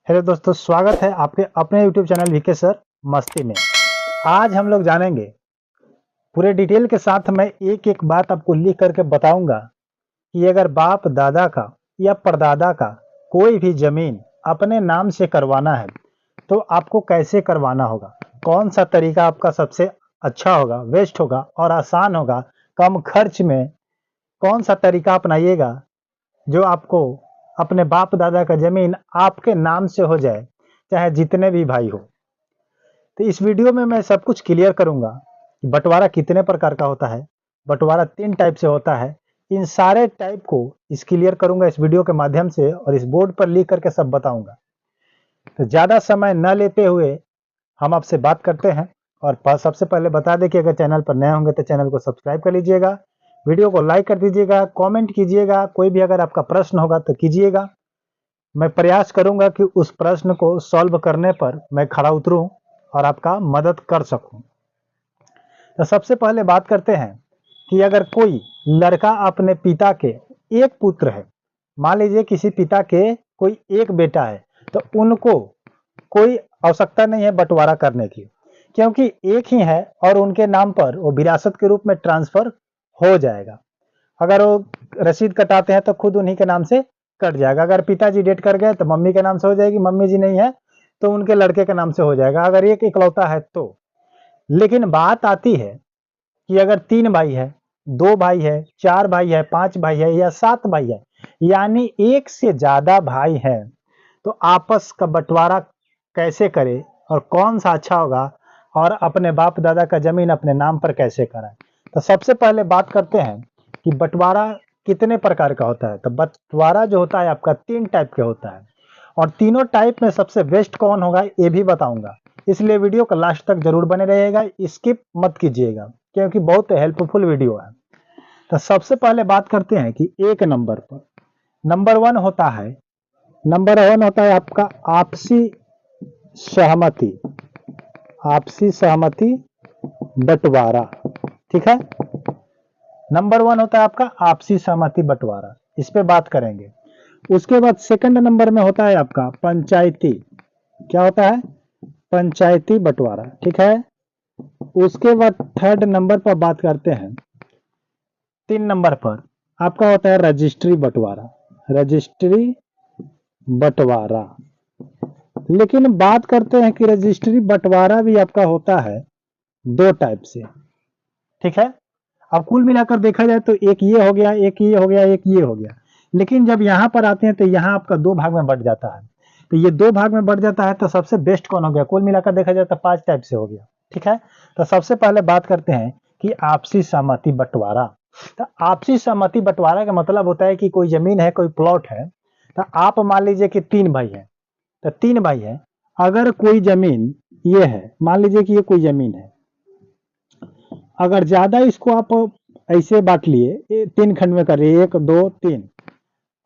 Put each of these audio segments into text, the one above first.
Hello दोस्तों, स्वागत है आपके अपने YouTube चैनल वीके सर मस्ती में। आज हम लोग जानेंगे पूरे डिटेल के साथ। मैं एक एक बात आपको लिख करके बताऊंगा कि अगर बाप दादा का या परदादा का कोई भी जमीन अपने नाम से करवाना है तो आपको कैसे करवाना होगा, कौन सा तरीका आपका सबसे अच्छा होगा, बेस्ट होगा और आसान होगा, कम खर्च में कौन सा तरीका अपनाइएगा जो आपको अपने बाप दादा का जमीन आपके नाम से हो जाए, चाहे जितने भी भाई हो। तो इस वीडियो में मैं सब कुछ क्लियर करूंगा कि बंटवारा कितने प्रकार का होता है। बंटवारा 3 टाइप से होता है। इन सारे टाइप को इस क्लियर करूंगा इस वीडियो के माध्यम से और इस बोर्ड पर लिख करके सब बताऊंगा। तो ज्यादा समय न लेते हुए हम आपसे बात करते हैं। और सबसे पहले बता दें कि अगर चैनल पर नए होंगे तो चैनल को सब्सक्राइब कर लीजिएगा, वीडियो को लाइक कर दीजिएगा, कमेंट कीजिएगा, कोई भी अगर आपका प्रश्न होगा तो कीजिएगा। मैं प्रयास करूंगा कि उस प्रश्न को सॉल्व करने पर मैं खड़ा उतरूं और आपका मदद कर सकूं। तो सबसे पहले बात करते हैं कि अगर कोई लड़का अपने पिता के एक पुत्र है, मान लीजिए किसी पिता के कोई एक बेटा है, तो उनको कोई आवश्यकता नहीं है बंटवारा करने की, क्योंकि एक ही है और उनके नाम पर वो विरासत के रूप में ट्रांसफर हो जाएगा। अगर वो रसीद कटाते हैं तो खुद उन्हीं के नाम से कट जाएगा। अगर पिताजी डेट कर गए तो मम्मी के नाम से हो जाएगी, मम्मी जी नहीं है तो उनके लड़के के नाम से हो जाएगा, अगर एक इकलौता है तो। लेकिन बात आती है कि अगर 3 भाई है, 2 भाई है, 4 भाई है, 5 भाई है या 7 भाई है, यानी एक से ज्यादा भाई है, तो आपस का बंटवारा कैसे करें और कौन सा अच्छा होगा और अपने बाप दादा का जमीन अपने नाम पर कैसे कराएं। तो सबसे पहले बात करते हैं कि बंटवारा कितने प्रकार का होता है। तो बंटवारा जो होता है आपका 3 टाइप के होता है और तीनों टाइप में सबसे बेस्ट कौन होगा ये भी बताऊंगा, इसलिए वीडियो का लास्ट तक जरूर बने रहिएगा, स्किप मत कीजिएगा क्योंकि बहुत हेल्पफुल वीडियो है। तो सबसे पहले बात करते हैं कि एक नंबर पर नंबर वन होता है आपका आपसी सहमति। आपसी सहमति बंटवारा, ठीक है। नंबर 1 होता है आपका आपसी सहमति बंटवारा, इस पे बात करेंगे। उसके बाद सेकंड नंबर में होता है आपका पंचायती। क्या होता है? पंचायती बंटवारा, ठीक है। उसके बाद थर्ड नंबर पर बात करते हैं। 3 नंबर पर आपका होता है रजिस्ट्री बंटवारा। रजिस्ट्री बंटवारा, लेकिन बात करते हैं कि रजिस्ट्री बंटवारा भी आपका होता है 2 टाइप से, ठीक है। अब कुल मिलाकर देखा जाए तो एक ये हो गया, एक ये हो गया, एक ये हो गया। लेकिन जब यहां पर आते हैं तो यहां आपका 2 भाग में बंट जाता है। तो ये 2 भाग में बढ़ जाता है तो सबसे बेस्ट कौन हो गया? कुल मिलाकर देखा जाए तो 5 टाइप से हो गया, ठीक है। तो सबसे पहले बात करते हैं कि आपसी सहमति बंटवारा। तो आपसी सहमति बंटवारा का मतलब होता है कि कोई जमीन है, कोई प्लॉट है, तो आप मान लीजिए कि 3 भाई है, तो 3 भाई है, अगर कोई जमीन ये है, मान लीजिए कि ये कोई जमीन है, अगर ज्यादा इसको आप ऐसे बांट लिए, 3 खंड में कर रहे 1 2 3,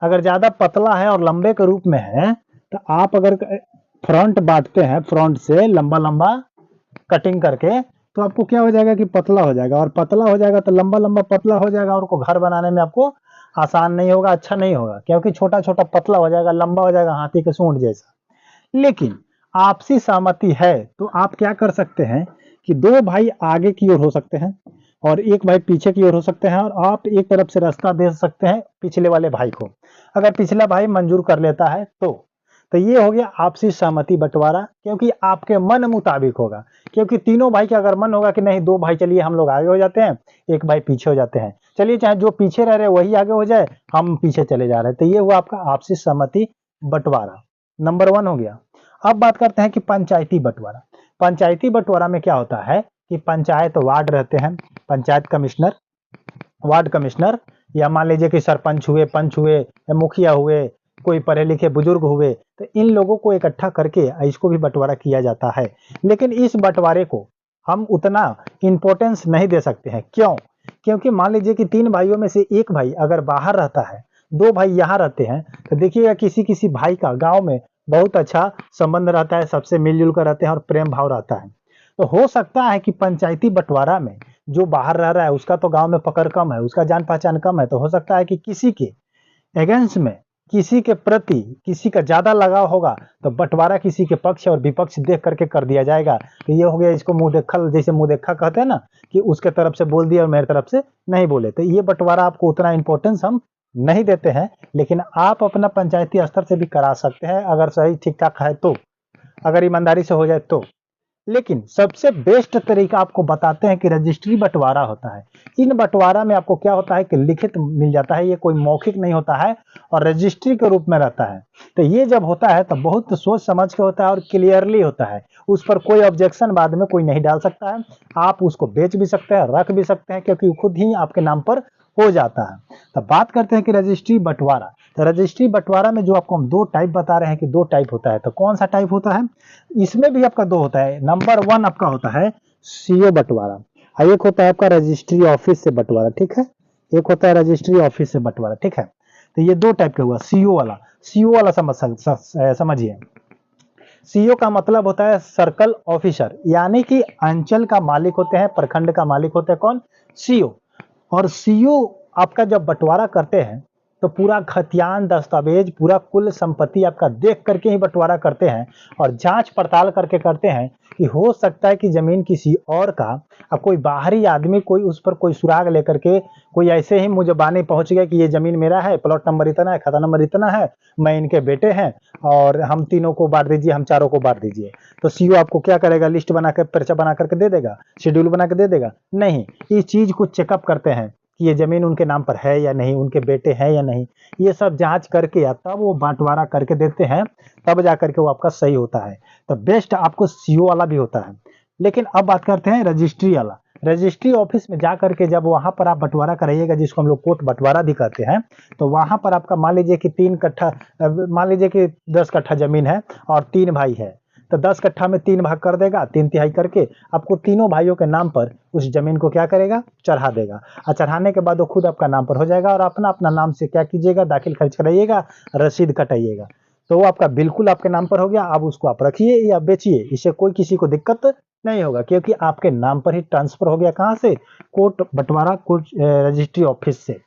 अगर ज्यादा पतला है और लंबे के रूप में है तो आप अगर फ्रंट बांटते हैं, फ्रंट से लंबा लंबा कटिंग करके, तो आपको क्या हो जाएगा कि पतला हो जाएगा, और पतला हो जाएगा तो लंबा लंबा पतला हो जाएगा और को घर बनाने में आपको आसान नहीं होगा, अच्छा नहीं होगा, क्योंकि छोटा छोटा पतला हो जाएगा, लंबा हो जाएगा हाथी के सूंड जैसा। लेकिन आपसी सहमति है तो आप क्या कर सकते हैं कि 2 भाई आगे की ओर हो सकते हैं और एक भाई पीछे की ओर हो सकते हैं, और आप एक तरफ से रास्ता दे सकते हैं पिछले वाले भाई को, अगर पिछला भाई मंजूर कर लेता है तो ये हो गया आपसी सहमति बंटवारा, क्योंकि आपके मन मुताबिक होगा। क्योंकि तीनों भाई का अगर मन होगा कि नहीं 2 भाई चलिए हम लोग आगे हो जाते हैं, एक भाई पीछे हो जाते हैं, चलिए चाहे जो पीछे रह रहे वही आगे हो जाए, हम पीछे चले जा रहे हैं, तो ये हुआ आपका आपसी सहमति बंटवारा, नंबर 1 हो गया। अब बात करते हैं कि पंचायती बंटवारा। पंचायती बंटवारा में क्या होता है कि पंचायत वार्ड रहते हैं, पंचायत कमिश्नर, वार्ड कमिश्नर, या मान लीजिए कि सरपंच हुए, पंच हुए या मुखिया हुए, कोई पढ़े लिखे बुजुर्ग हुए, तो इन लोगों को इकट्ठा करके इसको भी बंटवारा किया जाता है। लेकिन इस बंटवारे को हम उतना इंपॉर्टेंस नहीं दे सकते हैं। क्यों? क्योंकि मान लीजिए कि 3 भाइयों में से एक भाई अगर बाहर रहता है, 2 भाई यहाँ रहते हैं, तो देखिएगा किसी किसी भाई का गांव में बहुत अच्छा संबंध रहता है, सबसे मिलजुल कर रहते हैं और प्रेम भाव रहता है। तो हो सकता है कि पंचायती बंटवारा में जो बाहर रह रहा है उसका तो गांव में पकड़ कम है, उसका जान पहचान कम है, तो हो सकता है कि किसी के अगेंस्ट में किसी के प्रति किसी का ज्यादा लगाव होगा तो बंटवारा किसी के पक्ष और विपक्ष देख करके कर दिया जाएगा। तो ये हो गया, इसको मुंह देखा, जैसे मुंह देखा कहते हैं ना, कि उसके तरफ से बोल दिया और मेरे तरफ से नहीं बोले। तो ये बंटवारा आपको उतना इंपॉर्टेंस हम नहीं देते हैं, लेकिन आप अपना पंचायती स्तर से भी करा सकते हैं अगर सही ठीक ठाक है तो, अगर ईमानदारी से हो जाए तो। लेकिन सबसे बेस्ट तरीका आपको बताते हैं कि रजिस्ट्री बंटवारा होता है। इन बंटवारा में आपको क्या होता है कि लिखित मिल जाता है, ये कोई मौखिक नहीं होता है और रजिस्ट्री के रूप में रहता है। तो ये जब होता है तो बहुत सोच समझ के होता है और क्लियरली होता है, उस पर कोई ऑब्जेक्शन बाद में कोई नहीं डाल सकता है। आप उसको बेच भी सकते हैं, रख भी सकते हैं, क्योंकि खुद ही आपके नाम पर हो जाता है। तो बात करते हैं कि रजिस्ट्री बंटवारा। तो रजिस्ट्री बंटवारा में जो आपको हम दो टाइप बता रहे हैं कि दो टाइप होता है, तो कौन सा टाइप होता है? इसमें भी आपका दो होता है। नंबर 1 आपका होता है सीओ बंटवारा, और एक होता है आपका रजिस्ट्री ऑफिस से बंटवारा, ठीक है। एक होता है रजिस्ट्री ऑफिस से बंटवारा, ठीक है। तो ये दो टाइप का हुआ। सीओ वाला, सीओ वाला समझिए। सीओ का मतलब होता है सर्कल ऑफिसर, यानी कि अंचल का मालिक होते हैं, प्रखंड का मालिक होते हैं कौन? सीओ। और सीओ आपका जब बंटवारा करते हैं तो पूरा खतियान दस्तावेज, पूरा कुल संपत्ति आपका देख करके ही बंटवारा करते हैं और जांच पड़ताल करके करते हैं कि हो सकता है कि जमीन किसी और का, अब कोई बाहरी आदमी कोई उस पर कोई सुराग लेकर के कोई ऐसे ही मुजबानी पहुंच गया कि ये जमीन मेरा है, प्लॉट नंबर इतना है, खाता नंबर इतना है, मैं इनके बेटे हैं और हम तीनों को बांट दीजिए, हम चारों को बांट दीजिए। तो सीओ आपको क्या करेगा? लिस्ट बनाकर, पर्चा बना करके दे देगा, शेड्यूल बना के दे देगा? नहीं, इस चीज को चेकअप करते हैं कि ये जमीन उनके नाम पर है या नहीं, उनके बेटे हैं या नहीं, ये सब जांच करके या तब वो बंटवारा करके देते हैं, तब जा करके वो आपका सही होता है। तो बेस्ट आपको सीओ वाला भी होता है। लेकिन अब बात करते हैं रजिस्ट्री वाला। रजिस्ट्री ऑफिस में जा करके जब वहां पर आप बंटवारा कराइएगा, जिसको हम लोग कोर्ट बंटवारा भी कहते हैं, तो वहां पर आपका मान लीजिए कि 3 कट्ठा, मान लीजिए कि 10 कट्ठा जमीन है और 3 भाई है, तो 10 कट्ठा में 3 भाग कर देगा, 3 तिहाई करके आपको तीनों भाइयों के नाम पर उस जमीन को क्या करेगा? चढ़ा देगा। और चढ़ाने के बाद वो खुद आपका नाम पर हो जाएगा और अपना अपना नाम से क्या कीजिएगा? दाखिल खर्च कराइएगा, रसीद कटाइएगा, तो वो आपका बिल्कुल आपके नाम पर हो गया। अब उसको आप रखिए या बेचिए, इससे कोई किसी को दिक्कत नहीं होगा, क्योंकि आपके नाम पर ही ट्रांसफर हो गया। कहाँ से? कोर्ट बंटवारा, कोर्ट रजिस्ट्री ऑफिस से।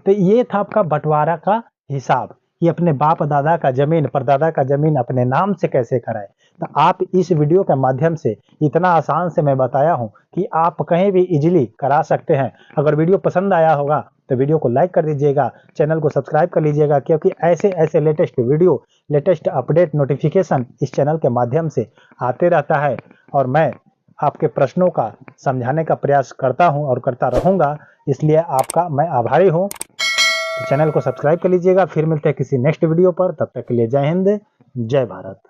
तो ये था आपका बंटवारा का हिसाब, कि अपने बाप दादा का जमीन, परदादा का जमीन अपने नाम से कैसे कराए। तो आप इस वीडियो के माध्यम से इतना आसान से मैं बताया हूं कि आप कहीं भी इजीली करा सकते हैं। अगर वीडियो पसंद आया होगा तो वीडियो को लाइक कर दीजिएगा, चैनल को सब्सक्राइब कर लीजिएगा, क्योंकि ऐसे ऐसे latest video, latest update notification इस चैनल के माध्यम से आते रहता है और मैं आपके प्रश्नों का समझाने का प्रयास करता हूं और करता रहूंगा। इसलिए आपका मैं आभारी हूं। तो चैनल को सब्सक्राइब कर लीजिएगा। फिर मिलते हैं किसी नेक्स्ट वीडियो पर, तब तक के लिए जय हिंद, जय भारत।